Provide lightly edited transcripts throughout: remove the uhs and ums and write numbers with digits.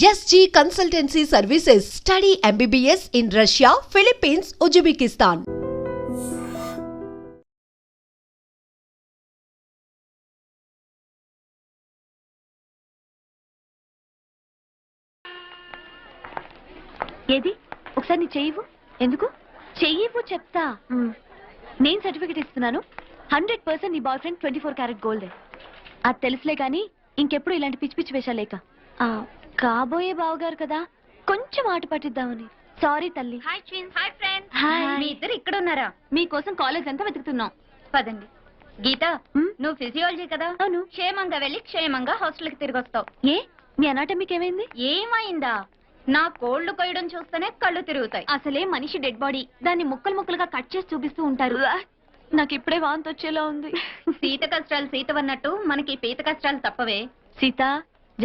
SG Consultancy Services. Study MBBS in Russia, Philippines, Uzbekistan. ఏది ఒకసారి నీ చెయ్యవు ఎందుకు చెయ్యవు చెప్తా నేను సర్టిఫికెట్ ఇస్తున్నాను 100% నీ బాయ్ ఫ్రెండ్ 24 క్యారెట్ గోల్డ్ అది తెలుసులే కానీ ఇంకెప్పుడు ఇలాంటి పిచ్చి పిచ్చి వేషాలేక కాబోయే బావగారు కదా కొంచెం ఆట పట్టిద్దామని సారీ తల్లి. Hi twins. Hi friends. Hi. మీ ఇద్దరు ఇక్కడ ఉన్నారా? మీకోసం కాలేజ్ అంతా వెతుకుతున్నాం. పదండి. గీత, నువ్వు ఫిజియాలజీ కదా? అవును. క్షేమంగా వెళ్ళి క్షేమంగా హాస్టల్కి తిరిగి వస్తావు. ఏ నీ అనాటమీకి ఏమైంది? ఏమైందా? నా కోళ్లు కొయ్యడం చూస్తేనే కళ్ళు తిరుగుతాయి. అసలే మనిషి డెడ్ బాడీ, దాన్ని ముక్కలు ముక్కలుగా కట్ చేసి చూపిస్తూ ఉంటారు. నాకు ఇప్పుడే వాంతి వచ్చేలా ఉంది. సీత కష్టాలు సీతవన్నట్టు మనకి పీత కష్టాలు తప్పవే. సీత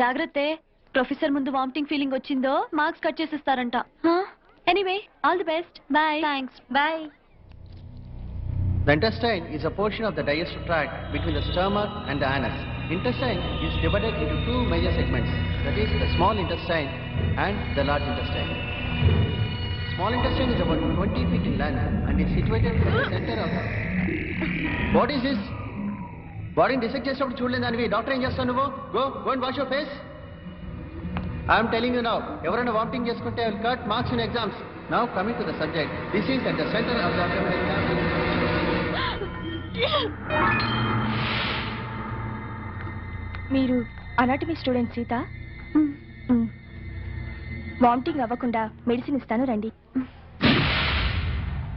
జాగ్రత్త, ప్రొఫెసర్ ముందు వామిటింగ్ ఫీలింగ్ వచ్చిందో మార్క్స్ కట్ చేసిస్తారంట. Anyway all the best. Bye. Thanks. Bye. The intestine is a portion of the digestive tract between the stomach and the anus. Intestine is divided into two major segments, that is the small intestine and the large intestine. Small intestine is about 20 feet in length and is situated in the center of the... What is this? Body dissect చేసినప్పుడు చూడలేదానివి doctor ఏం చేస్తావు నువ్వు? Go and wash your face. I am telling you now, ఎవరైనా vomiting చేసుకుంటే I will cut marks in exams. Now coming to the subject, this is at the center of the abdominal cavity. మీరు anatomy student Sita? Vomiting అవ్వకుండా medicine ఇస్తాను, రండి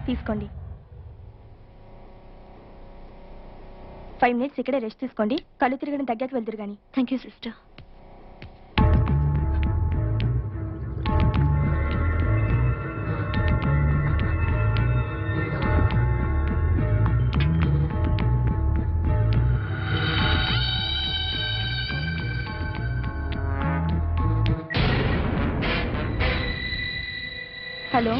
తీసుకోండి. 5 minutes ఇక్కడే rest తీసుకోండి, కళ్ళు తిరగడం తగ్గాక వెళ్తురు కానీ. Thank you sister. Hello,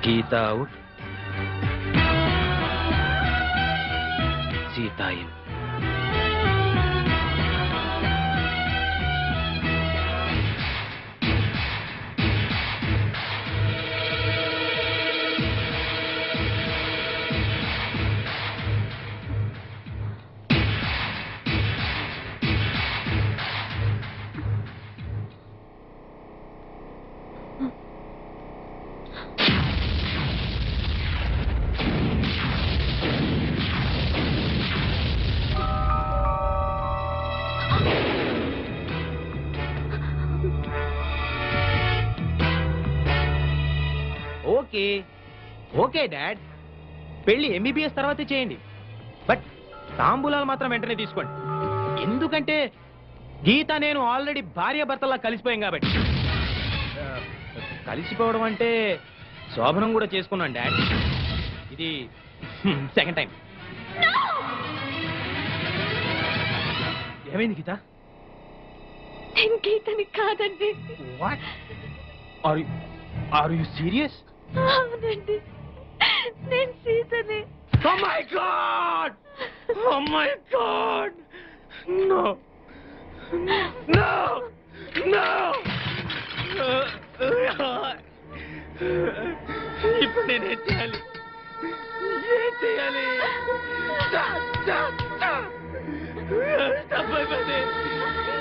Geeta out. Sita in. Okay dad, పెళ్లి MBBS తర్వాతే చేయండి, బట్ తాంబూలాలు మాత్రం వెంటనే తీసుకోండి. ఎందుకంటే గీత నేను ఆల్రెడీ భార్యాభర్తలా కలిసిపోయాం కాబట్టి. కలిసిపోవడం అంటే శోభనం కూడా చేసుకున్నాను డాడ్, ఇది సెకండ్ టైం. ఏమైంది గీత? నేను గీతని కాదండి. What are you serious? అవునండి, నేను సీతని. Oh my God! Oh my God! No! No! No! ఇప్పుడు నేనేం చేయాలి? ఏం చేయాలి? తప్పైపోయింది,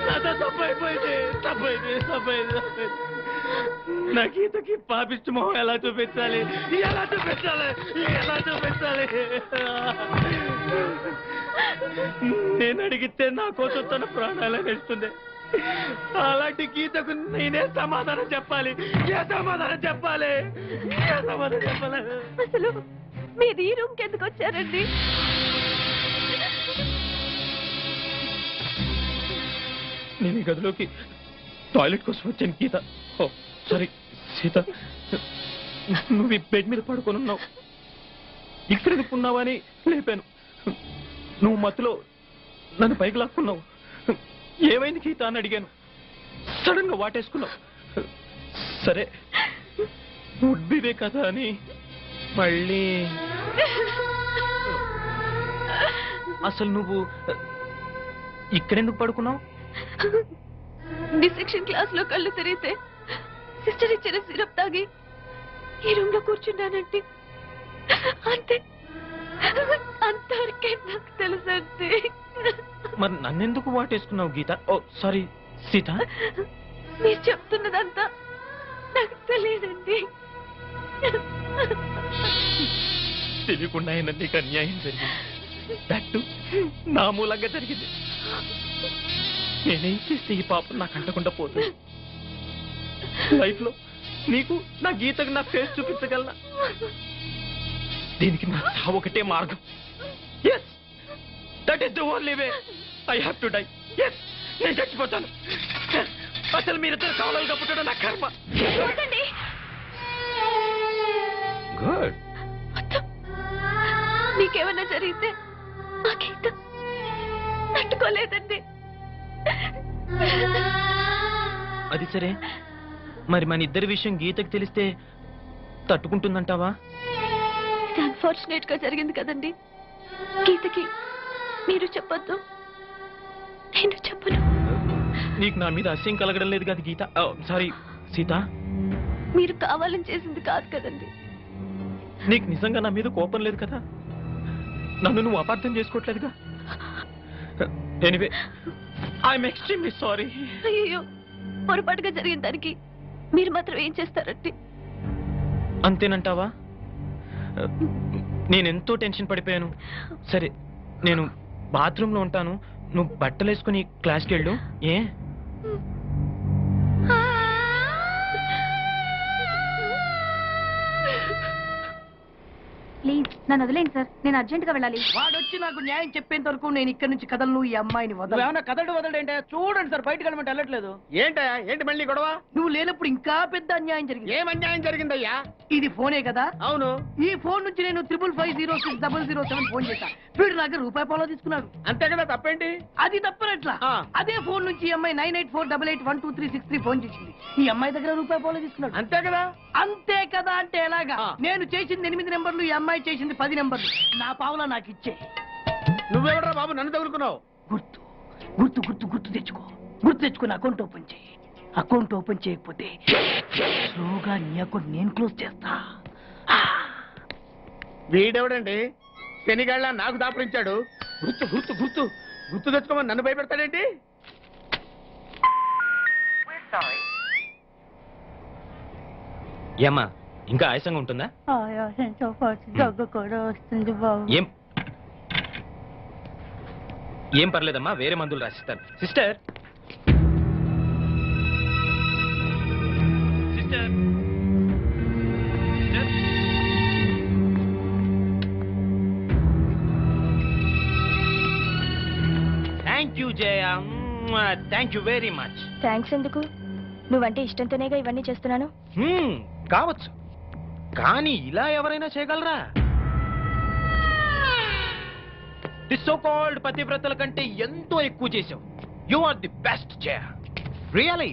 నాతో తప్పైపోయింది. నా గీతకి పాపిష్టి మొహం ఎలా చూపించాలి? నేను అడిగితే నా కోసం తన ప్రాణాలను ఇస్తుంది. అలాంటి గీతకు నేనే సమాధానం చెప్పాలి? ఏ సమాధానం చెప్పాలి? ఏ సమాధానం చెప్పాలి? అసలు మీరు ఈ రూమ్కి ఎందుకు వచ్చారండి? నేను ఈ గదిలోకి టాయిలెట్ కోసం వచ్చాను గీత. ఓ సారీ సీత, నువ్వు ఈ బెడ్ మీద పడుకొని ఉన్నావు, ఇక్కడ ఎందుకున్నావా అని లేపాను. నువ్వు మత్తులో నన్ను పైకి లాక్కున్నావు. ఏమైంది గీత అని అడిగాను, సడన్ గా వాటేసుకున్నావు. సరే ఉడ్బిదే కదా అని మళ్ళీ. అసలు నువ్వు ఇక్కడెందుకు పడుకున్నావు? డిసెక్షన్ క్లాస్ లో కళ్ళు తిరిగితే సిస్టర్ ఇచ్చిన సిరప్ తాగి ఈ రూమ్ లో కూర్చున్నానంటే అంతే, అంతవరకే నాకు తెలుసండి. మరి నన్నెందుకు వాటేసుకున్నావు గీత? ఓ సారీ సీత. మీరు చెప్తున్నదంతా నాకు తెలియదండి. తెలియకుండా అయినా నీకు అన్యాయం జరిగింది, దట్టు నా మూలంగా జరిగింది. నేనేం చేస్తే ఈ పాపం నాకు అంటకుండా పోతుంది? లైఫ్ లో నీకు నా గీతకు నా ఫేస్ చూపించగలనా? దీనికి నా చావు ఒకటే మార్గం. Yes, that is the only way. I have to die. Yes, నేను చచ్చిపోతాను. అసలు మీరిద్దరు కావాలని పుట్టడం నా కర్మ. గుడ్. నీకేమన్నా జరిగితే ఆ గీత తట్టుకోలేదండి. అది సరే, మరి మన ఇద్దరి విషయం గీతకు తెలిస్తే తట్టుకుంటుందంటావా? ఇది అన్ఫార్చునేట్ గా జరిగింది కదండి. గీతకి మీరు చెప్పొద్దు, నేను చెప్పను. నీకు నా మీద అసహ్యం కలగడం లేదు కదా గీత? సారీ సీత. మీరు కావాలని చేసింది కాదు కదండి. నీకు నిజంగా నా మీద కోపం లేదు కదా? నన్ను నువ్వు అపార్థం చేసుకోవట్లేదుగా? Anyway, I'm extremely sorry. అయ్యో, పొరపాటుగా జరిగిన దానికి మీరు మాత్రం ఏం చేస్తారండి? అంతేనంటావా? నేనెంతో టెన్షన్ పడిపోయాను. సరే, నేను బాత్రూంలో ఉంటాను, నువ్వు బట్టలు వేసుకుని క్లాస్కి వెళ్ళు. ఏ? ప్లీజ్ నన్ను వదిలేండి సార్, నేను అర్జెంట్ గా వెళ్ళాలి. వాడొచ్చి నాకు న్యాయం చెప్పేంత వరకు నేను ఇక్కడి నుంచి కదలను. ఈ అమ్మాయిని వదలు. ఏమన్నా కదలడు వదలంటే చూడండి సార్, బయటకు వెళ్ళమంటే వెళ్ళట్లేదు. ఏంటయ్యా, ఏంటి మళ్ళీ గొడవ? నువ్వు లేనప్పుడు ఇంకా పెద్ద అన్యాయం జరిగింది. ఏం అన్యాయం జరిగిందయ్యా? ఇది ఫోనే కదా? అవును. ఈ ఫోన్ నుంచి నేను 555060007 ఫోన్ చేశా. వీడు నాకు ₹1 తీసుకున్నాడు. అంతే కదా, తప్పేంటి? అది తప్పనట్లా. అదే ఫోన్ నుంచి ఈ అమ్మాయి 984888123363 ఫోన్ చేసింది. ఈ అమ్మాయి దగ్గర ₹1 తీసుకున్నాడు. అంతే కదా? అంతే కదా అంటే ఎలాగా? నేను చేసింది 8 నెంబర్లు, ఈ అమ్మాయి చేసింది 10 నెంబర్లు. నా పావులా నాకు ఇచ్చే. నువ్వెవడరా బాబు నన్ను తగులుకున్నావు? గుర్తు గుర్తు గుర్తు గుర్తు తెచ్చుకో. గుర్తు తెచ్చుకుని అకౌంట్ ఓపెన్ చేయి. అకౌంట్ ఓపెన్ చేయకపోతే స్లోగా నీ అకౌంట్ నేను క్లోజ్ చేస్తా. వీడెవడండి శనిగాళ్ళ నాకు దాపరించాడు? గుర్తు గుర్తు గుర్తు గుర్తు తెచ్చుకోమని నన్ను భయపెడతాడేంటి? ఏమ్మా, ఇంకా ఆయాసంగా ఉంటుందా? ఆయాసంతో పాటు దగ్గు కూడా వస్తుంది బాబు. ఏం పర్లేదమ్మా, వేరే మందులు రాసిస్తాను. Sister sister thank you Jaya, thank you very much. Thanks ఎందుకు? నువ్వంటే ఇష్టంతోనేగా ఇవన్నీ చేస్తున్నాను. కావచ్చు, కానీ ఇలా ఎవరైనా చేయగలరా? ది సో కాల్డ్ పతివ్రతల కంటే ఎంతో ఎక్కువ చేశావు. You are the best Jaya, really.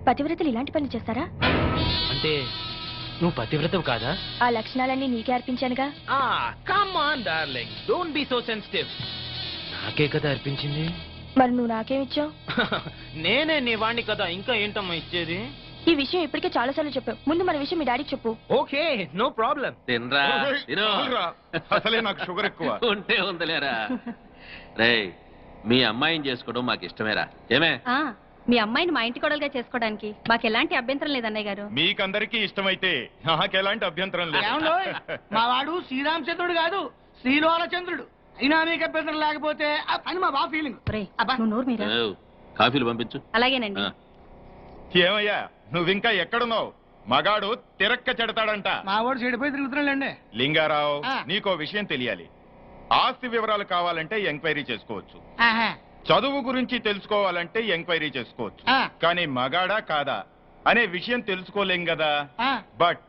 పతివ్రతలు ఇలాంటి పనులు చేస్తారా? అంటే నువ్వు పతివ్రతవు కాదా? ఆ లక్షణాలన్నీ నీకే అర్పించానుగా. Come on darling, don't be so sensitive. నాకే కదా అర్పించింది. మరి నువ్వు నాకేమిచ్చావు? నేనే నీ వాణ్ణి కదా, ఇంకా ఏంటమ్మా ఇచ్చేది? ఈ విషయం ఇప్పటికే చాలా సార్లు చెప్పావు. ముందు మన విషయం మీ డాడీకి చెప్పు. Okay, no problem. తినరా అసలే నాకు షుగర్ ఎక్కువ. ఉంటే ఉందలేరా. రేయ్, మీ అమ్మాయిని చేసుకోవడం మాకు ఇష్టమేరా. ఏమే? మీ అమ్మాయిని మా ఇంటి కోడలుగా చేసుకోవడానికి మాకు ఎలాంటి అభ్యంతరం లేదు అన్నయ్య గారు. మీకందరికీ ఇష్టమైతే నాకెలాంటి అభ్యంతరం లేదు. మా వాడు శ్రీరామచంద్రుడు కాదు, శ్రీలోలచంద్రుడు. అయినా మీకు అభ్యంతరం లేకపోతే అని మా బాబు ఫీలింగ్. నువ్వు నోరు మీరా? ఏవ్, కాఫీలు పంపించు. అలాగేనండి. ఏమయ్యా నువ్వింకా ఎక్కడున్నావు? మగాడు తిరక్క చెడతాడంట. మా వాడు చెడిపోయి తిరుగుతున్నాడండి. లింగారావు, నీకో విషయం తెలియాలి. ఆస్తి వివరాలు కావాలంటే ఎంక్వైరీ చేసుకోవచ్చు, చదువు గురించి తెలుసుకోవాలంటే ఎంక్వైరీ చేసుకోవచ్చు, కానీ మగాడా కాదా అనే విషయం తెలుసుకోలేం కదా. బట్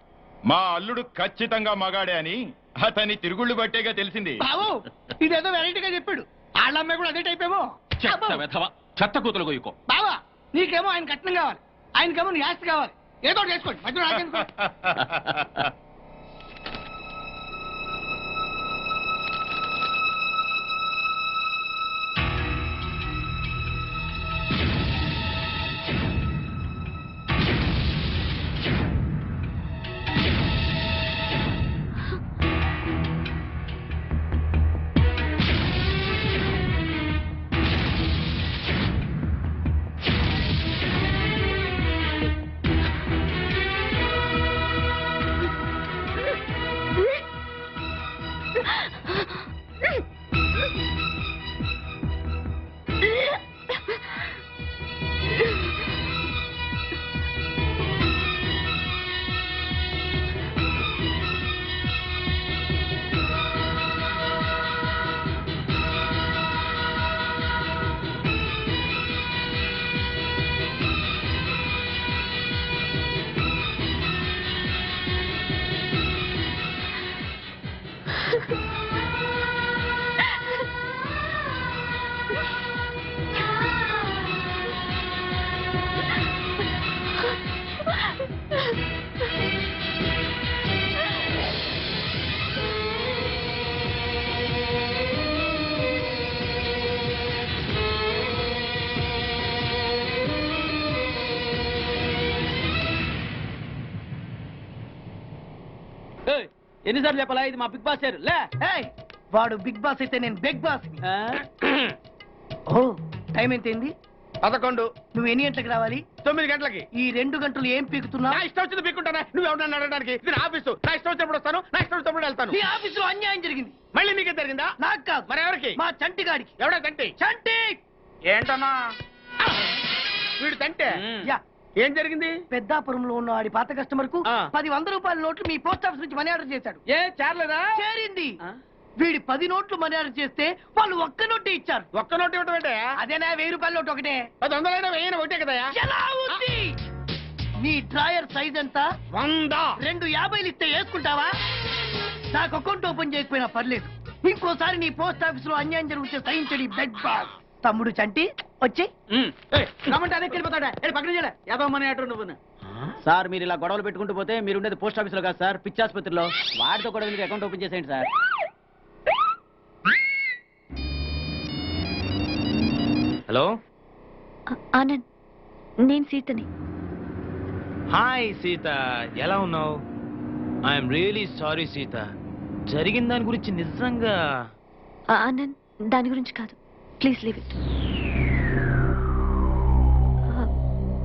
మా అల్లుడు ఖచ్చితంగా మగాడే అని అతని తిరుగుళ్ళు బట్టేగా తెలిసింది. ఇదేదో వెరైటీగా చెప్పాడు. వాళ్ళమ్మాయి కూడా అదే టైప్ ఏమో. చెత్త కూతురు గొయ్యుకో. బావా నీకేమో ఆయన కట్నం కావాలి, ఆయనకేమో నీ ఆస్తి కావాలి. ఏదో చేసుకోండి మధ్యలో నాకెందుకు? ఎన్నిసార్లు చెప్పాలా? ఇది మా బిగ్ బాస్ సార్. లే వాడు బిగ్ బాస్ అయితే నేను బిగ్ బాస్. ఓ టైం ఎంతైంది? 11. నువ్వు ఎన్ని గంటలకు రావాలి? 9 గంటలకి. ఈ 2 గంటలు ఏం పీకుతున్నావు? నా ఇష్టం వచ్చింది పీక్కుంటానా? నువ్వు ఎవరన్నా అడగడానికి? ఇది నా ఆఫీసు. నా ఇష్టం వచ్చినప్పుడు వస్తాను, నా ఇష్టం వచ్చినప్పుడు వెళ్తాను. నీ ఆఫీసులో అన్యాయం జరిగింది. మళ్ళీ నీకే జరిగిందా? నాకు కాదు. మరి ఎవరికి? మా చంటి గాడికి. ఎవడా తంటి? చంటి ఏంటన్నా వీడు తంటే? యా ఏం జరిగింది? పెద్దాపురంలో ఉన్న వాడి పాత కస్టమర్ కు ఆ. 10 రూపాయల నోట్లు మీ పోస్ట్ ఆఫీస్ నుంచి మనీ ఆర్డర్ చేశాడు. ఏ చేరలేదా? చేరింది. వీడి 10 నోట్లు మనీ ఆర్డర్ చేస్తే వాళ్ళు ఒక్క నోటే ఇచ్చారు. ఒక్క నోటు ఇవ్వటం ఏంటే? అదేనా 1000 రూపాయల నోటు ఒకటే. 100 వెయ్యి ఒకటే కదా? ఎలా ఉంది? నీ డ్రాయర్ సైజ్ ఎంత? 100. 2 50 ఇస్తే వేసుకుంటావా? నాకు అకౌంట్ ఓపెన్ చేయకపోయినా పర్లేదు. ఇంకోసారి నీ పోస్ట్ ఆఫీస్ లో అన్యాయం జరిగితే సహించడి బెడ్ బాస్. తమ్ముడు చంటి వచ్చి రమ్మంటే అదే వెళ్ళిపోతాడా? పక్కన చేయలే యాదవ మనీ ఆర్డర్ నువ్వు. సార్ మీరు ఇలా గొడవలు పెట్టుకుంటూ పోతే మీరు ఉండేది పోస్ట్ ఆఫీస్ లో కాదు సార్, పిచ్చి ఆసుపత్రిలో. వాడితో కూడా మీకు అకౌంట్ ఓపెన్ చేసేయండి సార్. హలో ఆనంద్, నేను సీతని. హాయ్ సీత, ఎలా ఉన్నావు? ఐఎమ్ రియలీ సారీ సీత, జరిగిన దాని గురించి నిజంగా. ఆనంద్, దాని గురించి కాదు, ప్లీజ్ లీవ్ ఇట్.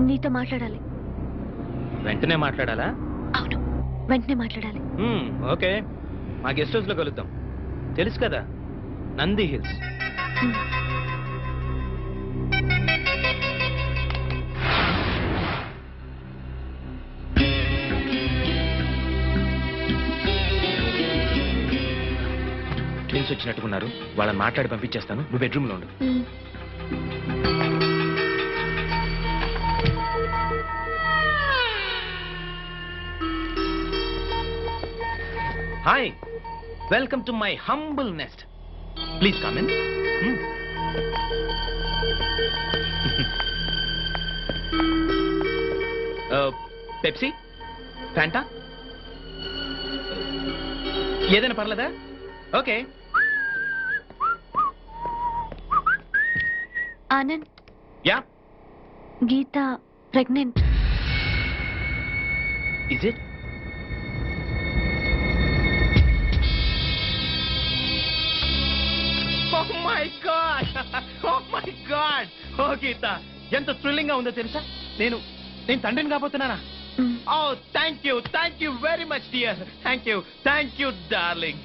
నీతో మాట్లాడాలి. వెంటనే మాట్లాడాలా? అవును, వెంటనే మాట్లాడాలి. ఓకే, మా గెస్ట్ హౌస్ లో కలుద్దాం. తెలుసు కదా, నంది హిల్స్. ట్విన్స్ వచ్చినట్టుకున్నారు, వాళ్ళని మాట్లాడి పంపించేస్తాను. నువ్వు బెడ్రూమ్ లో ఉండు. Hi, welcome to my humble nest. Please come in. Pepsi, Fanta, ఏదైనా పర్లేదా? Okay. Anand, yeah, Gita pregnant. Is it? Oh my God! Oh my God! Oh Gita, ఎంత థ్రిల్లింగ్ గా ఉందో తెలుసా? నేను తండ్రిని కాబోతున్నానా? Oh thank you very much dear. Thank you darling.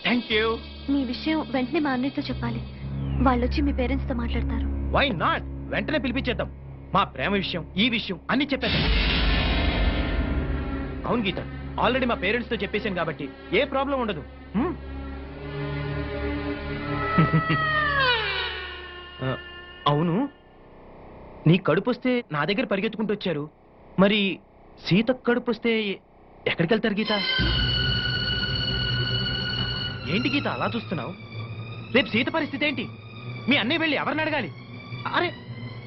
Thank you. మీ విషయం వెంటనే మా అన్నయ్యతో చెప్పాలి. వాళ్ళు వచ్చి మీ పేరెంట్స్ తో మాట్లాడతారు. Why not? వెంటనే పిలిపించేద్దాం. మా ప్రేమ విషయం, ఈ విషయం అన్ని చెప్పేద్దాం. అవును గీత, ఆల్రెడీ మా పేరెంట్స్ తో చెప్పేశాను కాబట్టి ఏ ప్రాబ్లం ఉండదు. అవును, నీ కడుపు వస్తే నా దగ్గర పరిగెత్తుకుంటూ వచ్చారు. మరి సీత కడుపు వస్తే ఎక్కడికి వెళ్తారు గీత? ఏంటి గీత అలా చూస్తున్నావు? రేపు సీత పరిస్థితి ఏంటి? మీ అన్నయ్య వెళ్ళి ఎవరిని అడగాలి? అరే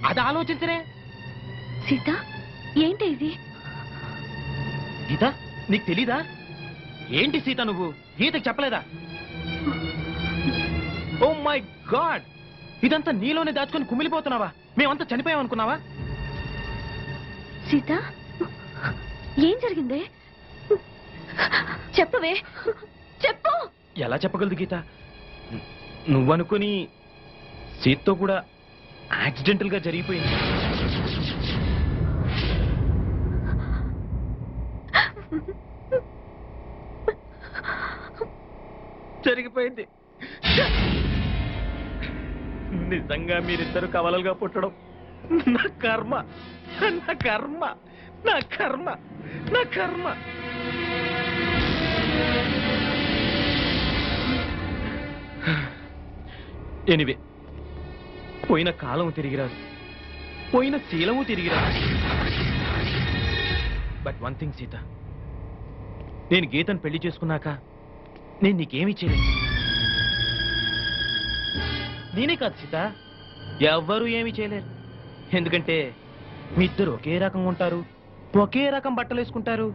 అది ఆలోచించరే. సీత, ఏంటి ఇది? గీత, నీకు తెలీదా? ఏంటి సీత, నువ్వు గీతకు చెప్పలేదా? ఓ మై గాడ్, ఇదంతా నీలోనే దాచుకొని కుమిలిపోతున్నావా? మేమంతా చనిపోయామనుకున్నావా? సీత, ఏం జరిగింది? చెప్పవే, చెప్పు. ఎలా చెప్పగలదు గీత? నువ్వనుకుని సీతతో కూడా యాక్సిడెంటల్ గా జరిగిపోయింది. జరిగిపోయింది. నిజంగా మీరిద్దరు కవలలుగా పుట్టడం నా కర్మ, నా కర్మ, నా కర్మ, నా కర్మ. ఎనివే, పోయిన కాలం తిరిగిరాదు, పోయిన శీలము తిరిగిరాదు. బట్ వన్ థింగ్ సీత, నేను గీతను పెళ్లి చేసుకున్నాక నేను నీకేమీ చేయలేదు. నేనే కాదు సీత, ఎవ్వరూ ఏమీ చేయలేరు. ఎందుకంటే మీ ఇద్దరు ఒకే రకంగా ఉంటారు, ఒకే రకం బట్టలు వేసుకుంటారు,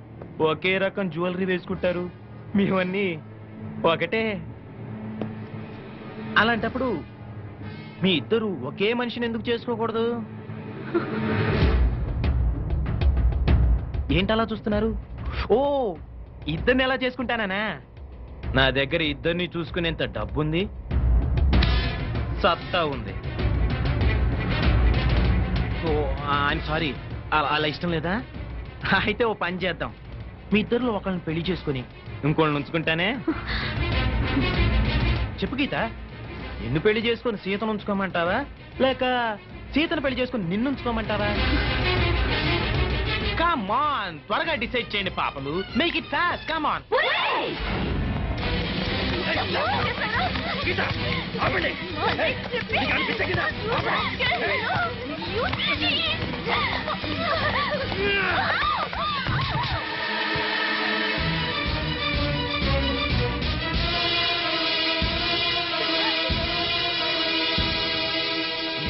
ఒకే రకం జ్యువెలరీ వేసుకుంటారు, మీవన్నీ ఒకటే. అలాంటప్పుడు మీ ఇద్దరు ఒకే మనిషిని ఎందుకు చేసుకోకూడదు? ఏంటలా చూస్తున్నారు? ఓ, ఇద్దరిని ఎలా చేసుకుంటానా? నా దగ్గర ఇద్దరిని చూసుకునేంత డబ్బుంది, సత్తా ఉంది. ఓ ఐఎమ్ సారీ, అలా ఇష్టం లేదా? అయితే ఓ పని చేద్దాం, మీ ఇద్దరిలో ఒకళ్ళని పెళ్లి చేసుకుని ఇంకోళ్ళని ఉంచుకుంటానే. చెప్పు గీత, నిన్ను పెళ్లి చేసుకుని సీతను ఉంచుకోమంటావా, లేక సీతను పెళ్లి చేసుకుని నిన్ను ఉంచుకోమంటావా? కమ్ ఆన్, త్వరగా డిసైడ్ చేయండి పాపలు. Make it fast, come on.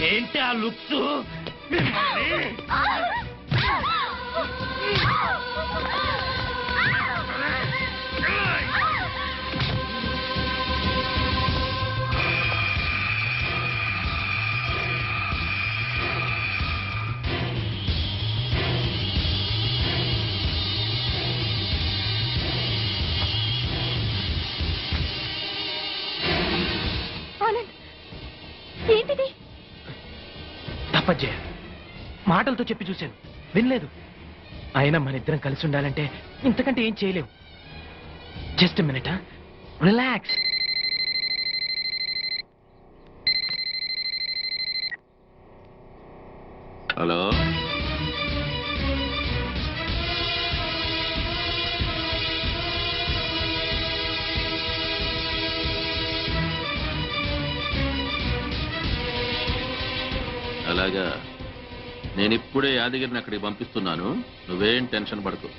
ఏంటి ఆ లుక్స్? ఏంటిది? తప్పజ్జయ్య, మాటలతో చెప్పి చూశాను, వినలేదు. అయినా మన ఇద్దరం కలిసి ఉండాలంటే ఇంతకంటే ఏం చేయలేవు. Just minute, relax. హలో, అలాగా, నేను ఇప్పుడే యాదగిరిని అక్కడికి పంపిస్తున్నాను, నువ్వేం టెన్షన్ పడకు.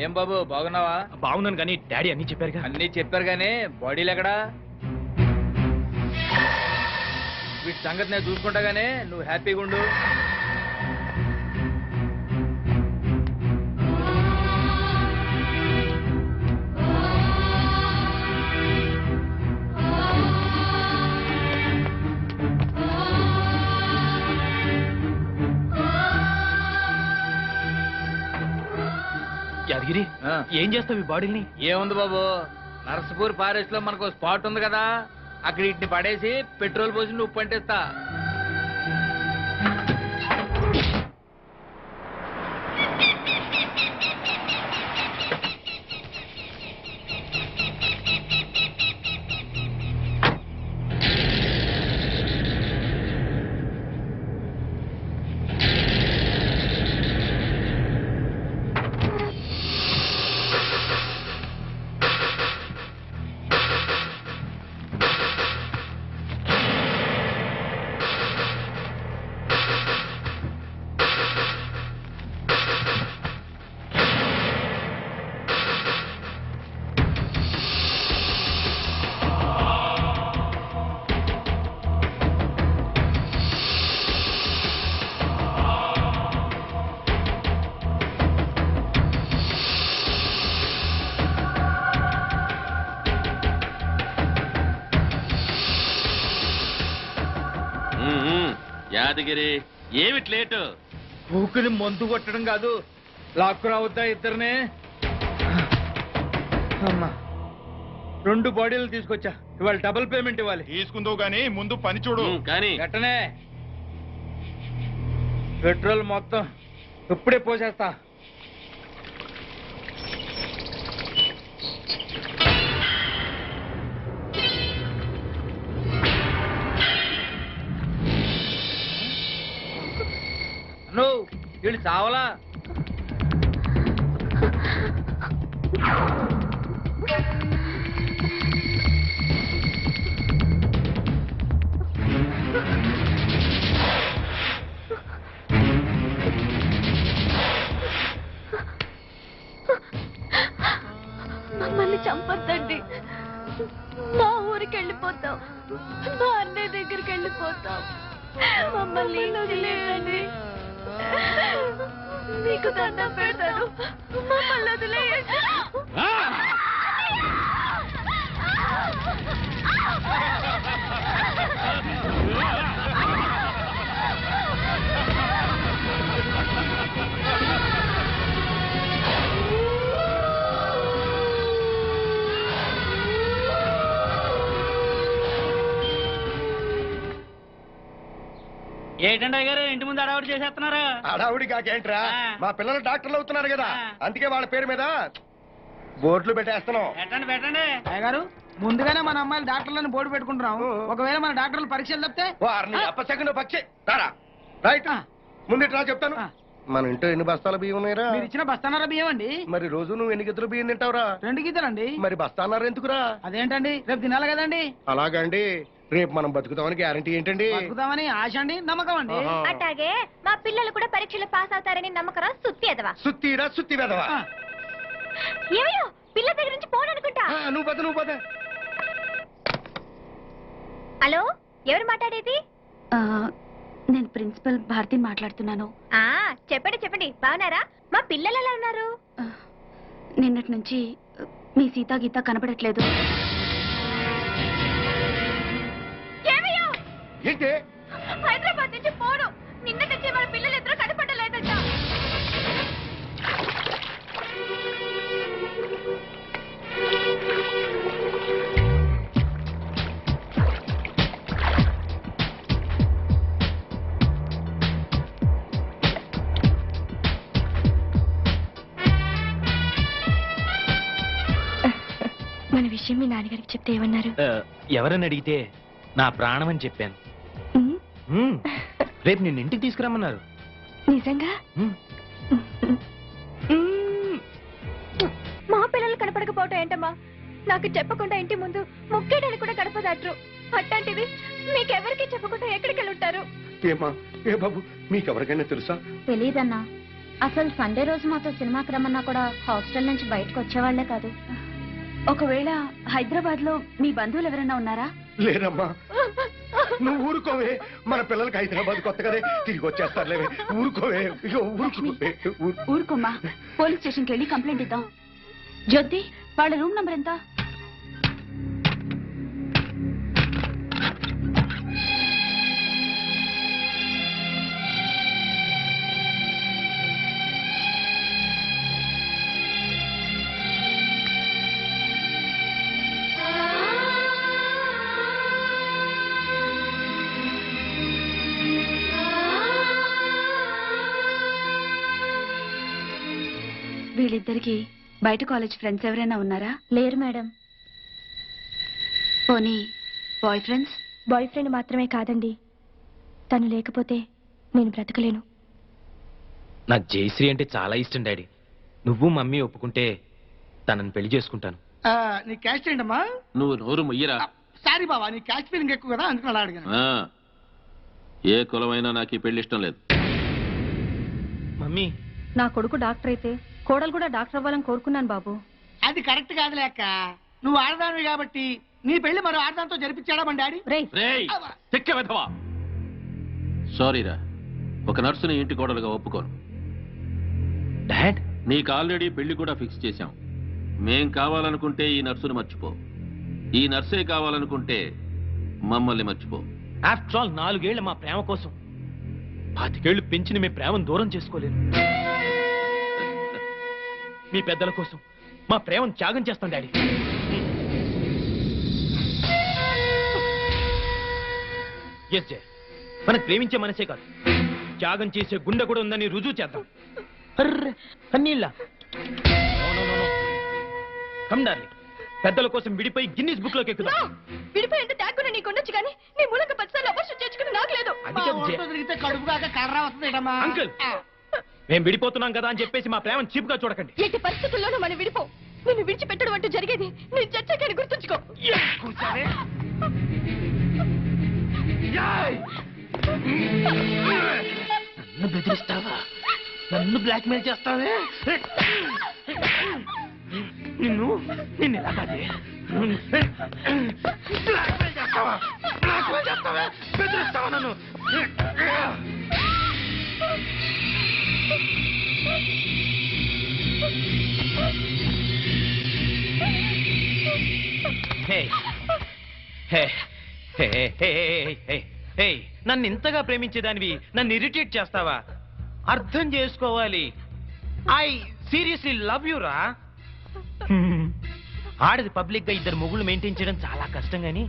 ఏం బాబు, బాగున్నావా? బాగున్నాను కానీ డాడీ అన్ని చెప్పారుగా. అన్నీ చెప్పారు కానీ బాడీలు ఎక్కడా? వీటి సంగతి నేను చూసుకుంటా గానీ నువ్వు హ్యాపీగా ఉండు. యాదగిరి, ఏం చేస్తావు ఈ బాడీని? ఏముంది బాబు, నర్సపూర్ ఫారెస్ట్ లో మనకు స్పాట్ ఉంది కదా, అక్కడ ఇట్ని పడేసి పెట్రోల్ పోసి ఉప్పు అంటేస్తా. యాదగిరి ఏమిటి లేటు? ఊకుని మందు కొట్టడం కాదు, లాక్కు రావద్దా ఇద్దరినే? అమ్మా 2 బాడీలు తీసుకొచ్చా, ఇవాళ డబుల్ పేమెంట్ ఇవ్వాలి. తీసుకుందో గానీ ముందు పని చూడు. కానీ గట్టనే పెట్రోల్ మొత్తం ఇప్పుడే పోసేస్తా. నువ్వు వీళ్ళు చావలా? మమ్మల్ని చంపొద్దండి, మా ఊరికి వెళ్ళిపోతాం, మా అన్నయ్య దగ్గరికి వెళ్ళిపోతాం, మమ్మల్ని వదిలేయండి, మీకు దండం పెడతాను, మమ్మల్ని వదిలేయండి. ఏంటండి అయ్యారు ఇంటి ముందు అడావుడి చేసేస్తున్నారా? అడావుడి కాకేంట్రా, మా పిల్లలు డాక్టర్లు అవుతున్నారు కదా, అందుకే వాళ్ళ పేరు మీద బోర్డులు పెట్టేస్తున్నాం. పెట్టండి పెట్టండి. అయ్యగారు ముందుగానే మన అమ్మాయిలు డాక్టర్లను బోర్డు పెట్టుకుంటున్నాం, ఒకవేళ మన డాక్టర్లు పరీక్షలు తప్పితే వారిని అప్పసెకండ్ పక్షి రారా. రైట్ ముందు చెప్తాను. మన ఇంట్లో ఎన్ని బస్తాల బియ్యం ఉన్నాయిరా? మీరు ఇచ్చిన బస్తానారా బియ్యం అండి. మరి రోజు నువ్వు ఎన్ని గిద్దలు బియ్యం తింటావురా? 2 గీతలండి. మరి బస్తానారు ఎందుకురా? అదేంటండి, రేపు తినాలి కదండి. అలాగండి, రేపు మనం బతుకుతామని గ్యారంటీ ఏంటండి? బతుకుతామని ఆశ అండి, నమ్మకం అండి. అట్లాగే మా పిల్లలు కూడా పరీక్షలు పాస్ అవుతారని నమ్మకరా? సుత్తి ఎదవా. సుత్తిరా సుత్తి వెదవా. ఏమయ్యో పిల్ల దగ్గర నుంచి ఫోన్ అనుకుంటా. నువ్వు పద. హలో, ఎవరు మాట్లాడేది? నేను ప్రిన్సిపల్ భారతి మాట్లాడుతున్నాను. చెప్పండి బాగున్నారా? మా పిల్లలు ఎలా ఉన్నారు? నిన్నటి నుంచి మీ సీతా గీత కనపడట్లేదు. ఏంటి? హైదరాబాద్ నుంచి ఫోను, నిన్న నుంచి మన పిల్లలు ఇద్దరు కనపడలేదంట. మన విషయం మీ నాన్నగారికి చెప్తే ఏమన్నారు? ఎవరని అడిగితే నా ప్రాణం అని చెప్పాను. రేపు నిన్ను ఇంటికి తీసుకురమ్మన్నారు. నిజంగా? మా పిల్లలు కనపడకపోవటం ఏంటమ్మా? నాకు చెప్పకుండా ఇంటి ముందు ముక్కేడని కూడా గడపదాట్రు. అట్లాంటిది మీకెవరికి చెప్పకుండా ఎక్కడికి వెళ్ళి ఉంటారు? ఏమా ఏ బాబు, మీకెవరికైనా తెలుసా? తెలియదన్నా. అసలు సండే రోజు మాతో సినిమాకి రమ్మన్నా కూడా హాస్టల్ నుంచి బయటకు వచ్చేవాళ్లే కాదు. ఒకవేళ హైదరాబాద్ లో మీ బంధువులు ఎవరైనా ఉన్నారా? లేరమ్మా. నువ్వు ఊరుకోవే, మన పిల్లలకి హైదరాబాద్ కొత్తగానే తిరిగి వచ్చేస్తారులేవే. ఊరుకోవే. ఊరుకోమ్మా, పోలీస్ స్టేషన్కి వెళ్ళి కంప్లైంట్ ఇద్దాం. జ్యోతి, వాళ్ళ రూమ్ నంబర్ ఎంత? వీళ్ళిద్దరికి బయట కాలేజ్ ఫ్రెండ్స్ ఎవరైనా ఉన్నారా? లేరు మేడం. పోనీ బాయ్ ఫ్రెండ్స్? బాయ్ ఫ్రెండ్ మాత్రమే కాదండి, తను లేకపోతే నేను బ్రతకలేను. నాకు జయశ్రీ అంటే చాలా ఇష్టం డాడీ. నువ్వు మమ్మీ ఒప్పుకుంటే తనని పెళ్లి చేసుకుంటాను. నీ క్యాస్ట్ ఏంటమ్మా? నువ్వు నోరు ముయ్యరా. సారీ బాబా, నీ క్యాస్ట్ ఫీలింగ్ ఎక్కువ కదా, అందుకని అలా అడిగాను. ఏ కులమైనా నాకు ఈ పెళ్లి ఇష్టం లేదు. మమ్మీ, నా కొడుకు డాక్టర్ అయితే కోడలు కూడా డాక్టర్ అవ్వాలని కోరుకున్నాను బాబు. అది కరెక్ట్ కాదులే అక్క. నువ్వు ఆడదానివి కాబట్టి నీ పెళ్లి మరో ఆడదాంతో జరిపించాడా మన డాడీ? సారీరా, ఒక నర్సుని ఇంటి కోడలుగా ఒప్పుకోను. డాడ్, నీకు ఆల్రెడీ పెళ్లి కూడా ఫిక్స్ చేశాం. మేం కావాలనుకుంటే ఈ నర్సుని మర్చిపో, ఈ నర్సే కావాలనుకుంటే మమ్మల్ని మర్చిపో. ఆఫ్టర్ ఆల్ 4 ఏళ్ల మా ప్రేమ కోసం 25 ఏళ్లు పెంచిన మీ ప్రేమను దూరం చేసుకోలేదు. మీ పెద్దల కోసం మా ప్రేమను త్యాగం చేస్తాం డాడీ. ఎస్ జయ, మనకు ప్రేమించే మనసే కాదు, త్యాగం చేసే గుండె కూడా ఉందని రుజువు చేద్దాం. అర్రే అన్నీళ్ళ కమ్ డార్లింగ్, పెద్దల కోసం విడిపోయి గిన్నిస్ బుక్ లోకి ఎక్కుదాం. విడిపోయి ఎంత ట్యాగ్ కూడా నీకు ఉండొచ్చు కానీ నీ మూలంగా 10 సార్లు అబర్షన్ చేసుకుని నాకు లేదు. కడుపు కాక కర్రా వస్తుందేటమ్మా. అంకుల్, మేము విడిపోతున్నాం కదా అని చెప్పేసి మా ప్రేమను చీప్ గా చూడకండి. ఎట్టి పరిస్థితుల్లోనూ మనం విడిపో. నిన్ను విడిచిపెట్టడం అంటూ జరిగేది నేను చచ్చాకని గుర్తుంచుకో. నన్ను బెదిరిస్తావా? నన్ను బ్లాక్మెయిల్ చేస్తావే? నిన్ను ఎలాగే బ్లాక్మెయిల్ చేస్తావా? బెదిరిస్తావా నన్ను? నన్ను ఇంతగా ప్రేమించేదానివి నన్ను ఇరిటేట్ చేస్తావా? అర్థం చేసుకోవాలి. ఐ సీరియస్లీ లవ్ యూ రా. ఆడది పబ్లిక్ గా 2 మొగుళ్ళు మెయింటైన్ చేయడం చాలా కష్టం గాని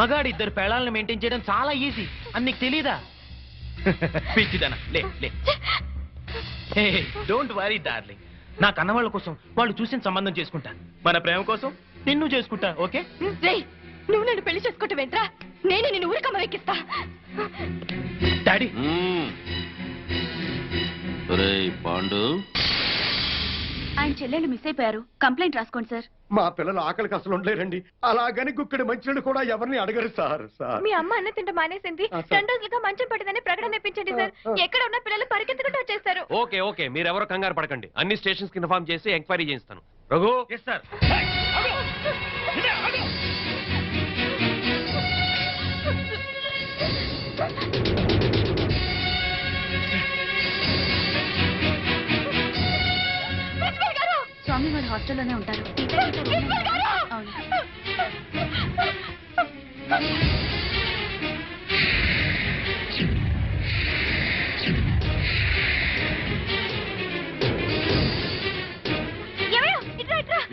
మగాడు 2 పెళ్ళాలను మెయింటైన్ చేయడం చాలా ఈజీ అని నీకు తెలీదా? పిచ్చిదనా, లే లే. డోంట్ వరీ డార్లింగ్, నా కన్నవాళ్ళ కోసం వాళ్ళు చూసిన సంబంధం చేసుకుంటా. మన ప్రేమ కోసం నిన్ను చేసుకుంటా. ఓకే? నువ్వు నన్ను పెళ్లి చేసుకుంటూ వెంట్రా, నేనే నిన్ను ఊరికమ్మ ఎక్కిస్తా. డాడీ, పాండు, ఆయన చెల్లెలు మిస్ అయిపోయారు, కంప్లైంట్ రాసుకోండి సార్. మా పిల్లలు ఆకలికి అసలు ఉండలేరండి. అలాగని గుక్కడి మంచినీళ్ళు కూడా ఎవరిని అడగరు సార్. మీ అమ్మ అన్న తింటే మానేసింది, 2 రోజులుగా మంచం పట్టిందని ప్రకటన ఇప్పించండి సార్. ఎక్కడ ఉన్న పిల్లలు పరిగెత్తుకుంటూ వచ్చేస్తారు. ఓకే ఓకే, మీరెవరో కంగారు పడకండి. అన్ని స్టేషన్స్ కి ఇన్ఫార్మ్ చేసి ఎంక్వైరీ చేయిస్తాను. రఘు. Yes sir. స్వామి వారి హాస్టల్లోనే ఉంటారు. అవును.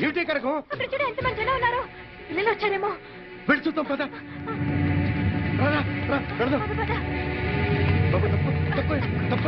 ఏమిటి కరకు? అక్కడ చూడ ఎంతమంది జనం ఉన్నారు. పిల్లలు వచ్చారేమో. వెళ్ళి చూద్దాం పద. తప్ప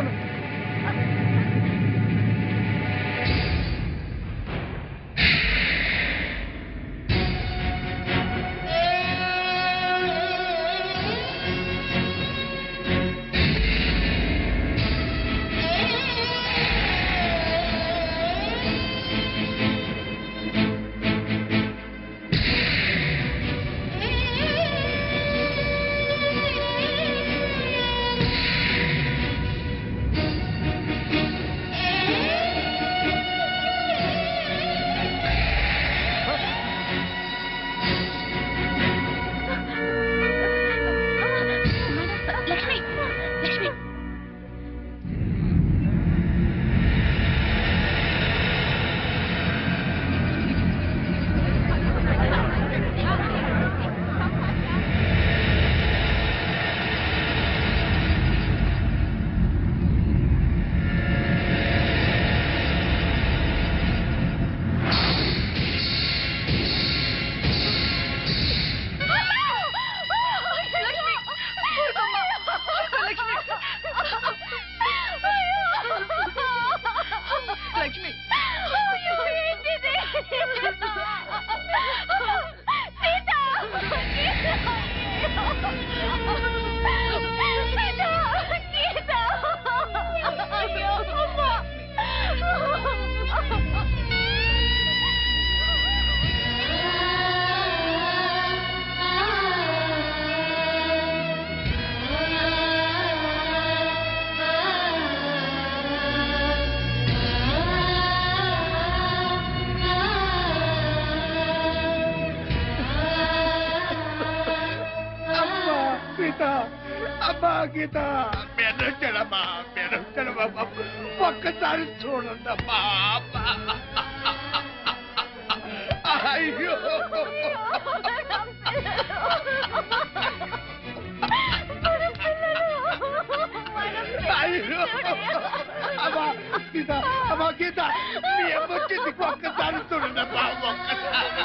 గీత మెరచడమ్మా మెరచడమ్మా ఒక్కసారి చూడండమ్మా అయ్యో అయ్యో అమ్మా గీత అమ్మా గీత మీ అమ్మొచ్చింది ఒక్కసారి చూడండమ్మా ఒక్కసారి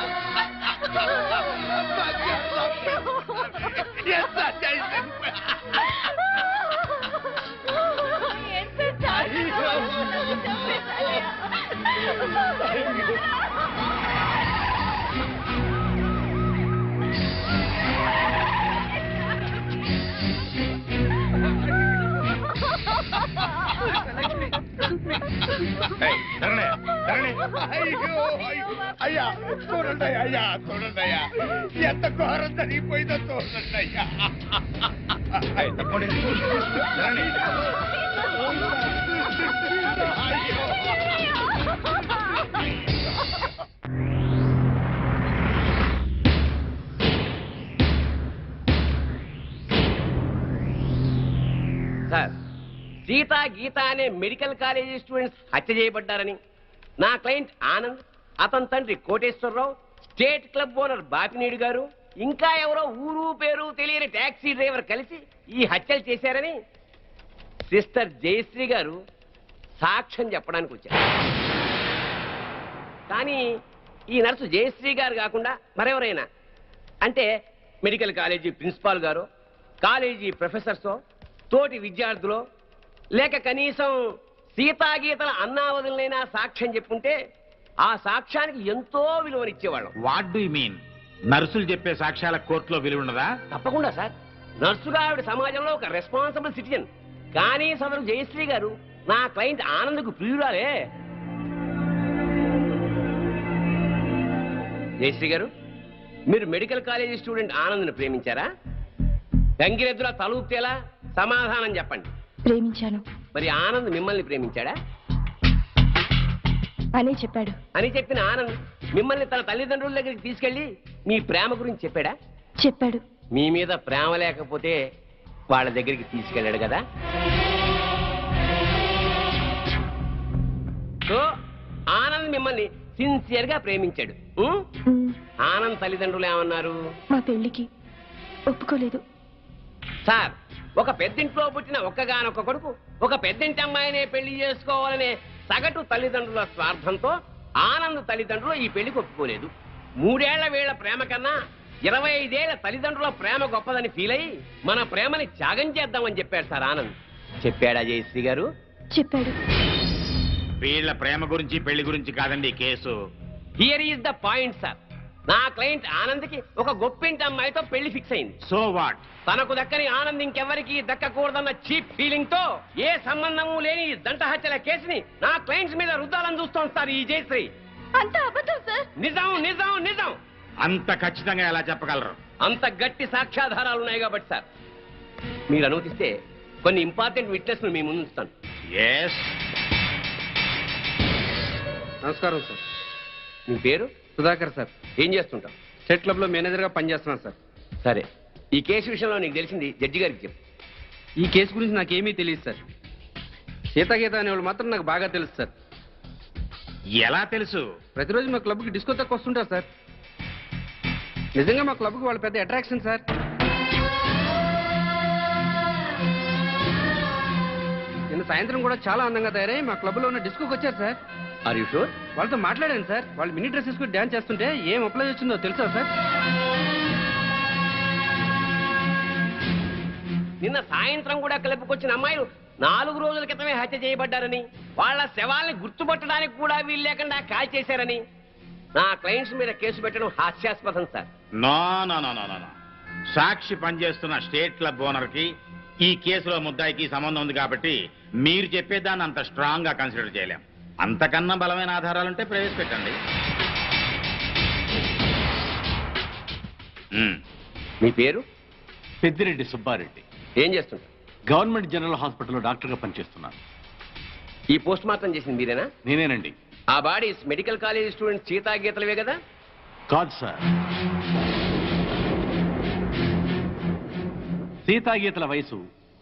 అయ్యా చూడండి అయ్యా చూడండి అయ్యా ఎంత ఘోరం జరిగిపోయిందో చూడండి అయ్యా సార్, సీతా గీత అనే మెడికల్ కాలేజీ స్టూడెంట్స్ హత్య చేయబడ్డారని నా క్లయింట్ ఆనంద్, అతని తండ్రి Koteswararao, state club owner Bapineedu గారు, ఇంకా ఎవరో ఊరు పేరు తెలియని టాక్సీ డ్రైవర్ కలిసి ఈ హత్యలు చేశారని సిస్టర్ జయశ్రీ గారు సాక్ష్యం చెప్పడానికి వచ్చారు. కానీ ఈ నర్సు జయశ్రీ గారు కాకుండా మరెవరైనా, అంటే మెడికల్ కాలేజీ ప్రిన్సిపాల్ గారు, కాలేజీ ప్రొఫెసర్సో, తోటి విద్యార్థులు, లేక కనీసం సీతాగీతల అన్నావదులైనా సాక్ష్యం చెప్పుంటే ఆ సాక్ష్యానికి ఎంతో విలువనిచ్చేవాళ్ళం. What do you mean? నర్సులు చెప్పే సాక్ష్యాల కోర్టులో విలువ ఉండదా? తప్పకుండా సార్. నర్సుగా ఆవిడ సమాజంలో ఒక రెస్పాన్సిబుల్ సిటిజన్. కానీ సదరు జయశ్రీ గారు నా క్లయింట్ ఆనంద్కు ప్రియురాలే. జయశ్రీ గారు, మీరు మెడికల్ కాలేజీ స్టూడెంట్ ఆనంద్ను ప్రేమించారా? గంగిరెద్దులా తలూపుతేలా సమాధానం చెప్పండి. ప్రేమించాను. మరి ఆనంద్ మిమ్మల్ని ప్రేమించాడా? అనే చెప్పాడు. అని చెప్పిన ఆనంద్ మిమ్మల్ని తన తల్లిదండ్రుల దగ్గరికి తీసుకెళ్లి మీ ప్రేమ గురించి చెప్పాడా? చెప్పాడు. మీ మీద ప్రేమ లేకపోతే వాళ్ళ దగ్గరికి తీసుకెళ్ళాడు కదా. సో ఆనంద్ మిమ్మల్ని సిన్సియర్ గా ప్రేమించాడు. ఆనంద్ తల్లిదండ్రులు ఏమన్నారు? మా పెళ్లికి ఒప్పుకోలేదు. సార్, ఒక పెద్దింట్లో పుట్టిన ఒక్కగానొక్క కొడుకు ఒక పెద్దింటి అమ్మాయినే పెళ్లి చేసుకోవాలనే సగటు తల్లిదండ్రుల స్వార్థంతో ఆనంద్ తల్లిదండ్రులు ఈ పెళ్లికి ఒప్పుకోలేదు. 3 ఏళ్ల వీళ్ల ప్రేమ కన్నా 25 ఏళ్ల తల్లిదండ్రుల ప్రేమ గొప్పదని ఫీల్ అయ్యి మన ప్రేమని త్యాగం చేద్దామని చెప్పాడు సార్ ఆనంద్. చెప్పాడా జయశ్రీ గారు? చెప్పాడు. వీళ్ళ ప్రేమ గురించి పెళ్లి గురించి కాదండి case. Here is the point sir. నా క్లయింట్ ఆనంద్కి ఒక గొప్పింటి అమ్మాయితో పెళ్లి ఫిక్స్ అయింది. So what? తనకు దక్కని ఆనంద్ ఇంకెవరికి దక్కకూడదన్న చీప్ ఫీలింగ్ తో ఏ సంబంధము లేని ఈ దంట హత్యల కేసుని నా క్లయింట్స్ మీద రుద్దాలని చూస్తోంది సార్ ఈ జయశ్రీ. అంత అబద్ధం సార్. నిజం నిజం నిజం. అంత ఖచ్చితంగా ఎలా చెప్పగలరు? అంత గట్టి సాక్ష్యాధారాలు ఉన్నాయి కాబట్టి సార్, మీరు అనుమతిస్తే కొన్ని ఇంపార్టెంట్ విట్నెస్ మీ ముందు ఉంచుతాను. నమస్కారం సార్. మీ పేరు? సుధాకర్ సార్. ఏం చేస్తుంటాం? స్టేట్ క్లబ్ లో మేనేజర్ గా పనిచేస్తున్నాను సార్. సరే, ఈ కేసు విషయంలో నీకు తెలిసింది జడ్జి గారికి చెప్పు. ఈ కేసు గురించి నాకేమీ తెలియదు సార్. సీతాగీత అనేవాళ్ళు మాత్రం నాకు బాగా తెలుసు సార్. ఎలా తెలుసు? ప్రతిరోజు మా క్లబ్కి డిస్కో తక్కువ వస్తుంటారు సార్. నిజంగా మా క్లబ్కి వాళ్ళు పెద్ద అట్రాక్షన్ సార్. నిన్న సాయంత్రం కూడా చాలా అందంగా తయారై మా క్లబ్లో ఉన్న డిస్కోకి వచ్చారు సార్. Are you sure? వాళ్ళతో మాట్లాడాను సార్. వాళ్ళు మినీ డ్రెస్ వేసుకుని డ్యాన్స్ చేస్తుంటే ఏం అప్లై వచ్చిందో తెలుసా సార్? నిన్న సాయంత్రం కూడా క్లబ్కి వచ్చిన అమ్మాయిలు 4 రోజుల క్రితమే హత్య చేయబడ్డారని, వాళ్ళ శవాల్ని గుర్తుపట్టడానికి కూడా వీలు లేకుండా కాల్ చేశారని నా క్లయింట్స్ మీద కేసు పెట్టడం హాస్యాస్పదం sir. No no no no no. సాక్షి పనిచేస్తున్న స్టేట్ క్లబ్ ఓనర్ కి ఈ కేసులో ముద్దాయికి సంబంధం ఉంది కాబట్టి మీరు చెప్పేదాన్ని అంత స్ట్రాంగ్ గా కన్సిడర్ చేయలేం. అంతకన్నా బలమైన ఆధారాలుంటే ప్రవేశపెట్టండి. మీ పేరు? పెద్దిరెడ్డి సుబ్బారెడ్డి. ఏం చేస్తుంటారు? గవర్నమెంట్ జనరల్ హాస్పిటల్లో డాక్టర్గా పనిచేస్తున్నాను. ఈ పోస్ట్ మార్టం చేసింది మీరేనా? నేనేనండి. ఆ బాడీస్ మెడికల్ కాలేజ్ స్టూడెంట్ సీతాగీతలవే కదా? కాదు సార్. సీతాగీతల వయసు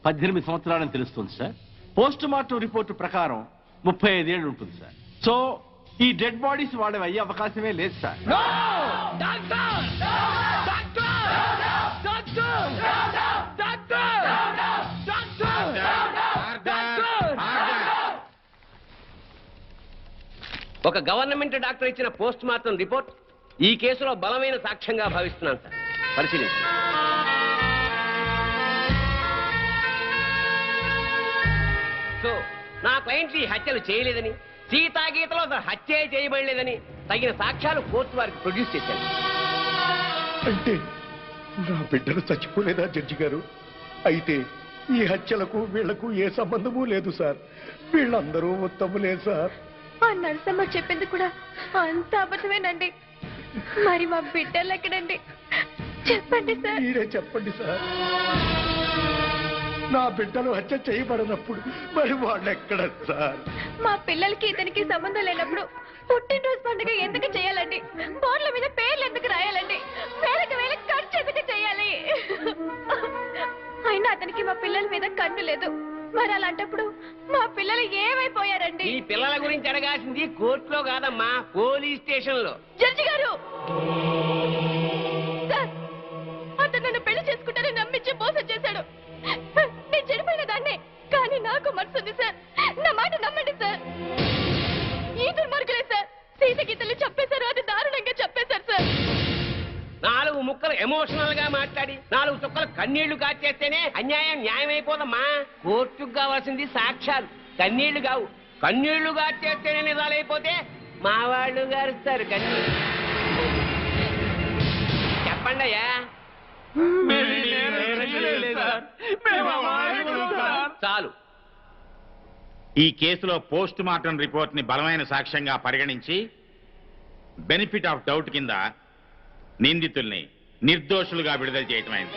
18 సంవత్సరాలని తెలుస్తుంది సార్. పోస్ట్ మార్టం రిపోర్టు ప్రకారం 35 ఏళ్ళు ఉంటుంది సార్. సో ఈ డెడ్ బాడీస్ వాడే అయ్యే అవకాశమే లేదు సార్. ఒక గవర్నమెంట్ డాక్టర్ ఇచ్చిన పోస్ట్ మార్టం రిపోర్ట్ ఈ కేసులో బలమైన సాక్ష్యంగా భావిస్తున్నాను సార్. పరిశీలించండి. సో నా క్లయింట్ ఈ హత్యలు చేయలేదని, సీతాగీతలో హత్య చేయబడలేదని తగిన సాక్ష్యాలు కోర్టు వారికి ప్రొడ్యూస్ చేశాను. అంటే నా బిడ్డలు చచ్చిపోలేదా జడ్జి గారు? అయితే ఈ హత్యలకు వీళ్లకు ఏ సంబంధము లేదు సార్. వీళ్ళందరూ ఉత్తములే సార్. ఆ నరసమ్మ చెప్పింది కూడా అంత అబద్ధమేనండి. మరి మా బిడ్డలు ఎక్కడండి? చెప్పండి సార్. మీరే చెప్పండి సార్. నా బిడ్డలు హత్య చేయబడినప్పుడు మరి వాళ్ళు ఎక్కడ సార్? మా పిల్లలకి ఇతనికి సంబంధం లేనప్పుడు పుట్టినరోజు పండుగ ఎందుకు చేయాలండి? బోర్డుల మీద పేర్లు ఎందుకు రాయాలండి? వేలకు వేల ఖర్చు ఎందుకు చేయాలి? అయినా అతనికి మా పిల్లల మీద కన్ను లేదు. మరి అలాంటప్పుడు మా పిల్లలు ఏమైపోయారండి? ఈ పిల్లల గురించి అడగాల్సింది కోర్టులో కాదమ్మా, పోలీస్ స్టేషన్ లో. జడ్జి గారు, సార్, అతను నన్ను పెళ్లి చేసుకుంటానని నమ్మించి మోసం చేశాడు. నేను చెడిపోయిన దాన్ని, కానీ నాకు మనసుంది సార్. నా మాట నమ్మండి సార్. ఈ దుర్మార్గులే సార్ సీత గీతలు చెప్పేశారు. అది దారుణంగా చెప్పేశారు సార్. 4 ముక్కలు ఎమోషనల్ గా మాట్లాడి 4 చుక్కలు కన్నీళ్లు కాచేస్తేనే అన్యాయం న్యాయమైపోదమ్మా. కోర్టుకు కావాల్సింది సాక్ష్యాలు, కన్నీళ్లు కావు. కన్నీళ్లు కాచేస్తేనే నిజాలైపోతే మా వాళ్ళు గారుస్తారు కన్నీళ్ళు. చెప్పండి అయ్యా. చాలు. ఈ కేసులో పోస్ట్ మార్టం రిపోర్ట్ ని బలమైన సాక్ష్యంగా పరిగణించి బెనిఫిట్ ఆఫ్ డౌట్ కింద నిందితుల్ని నిర్దోషులుగా విడుదల చేయటమైంది.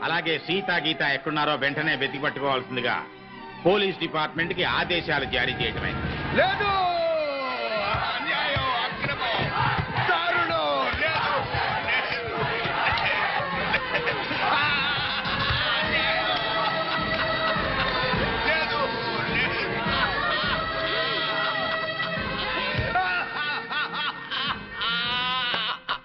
అలాగే సీతా గీత ఎక్కడున్నారో వెంటనే వెతికి పట్టుకోవాల్సిందిగా పోలీస్ డిపార్ట్మెంట్ కి ఆదేశాలు జారీ చేయటమైంది. లేదు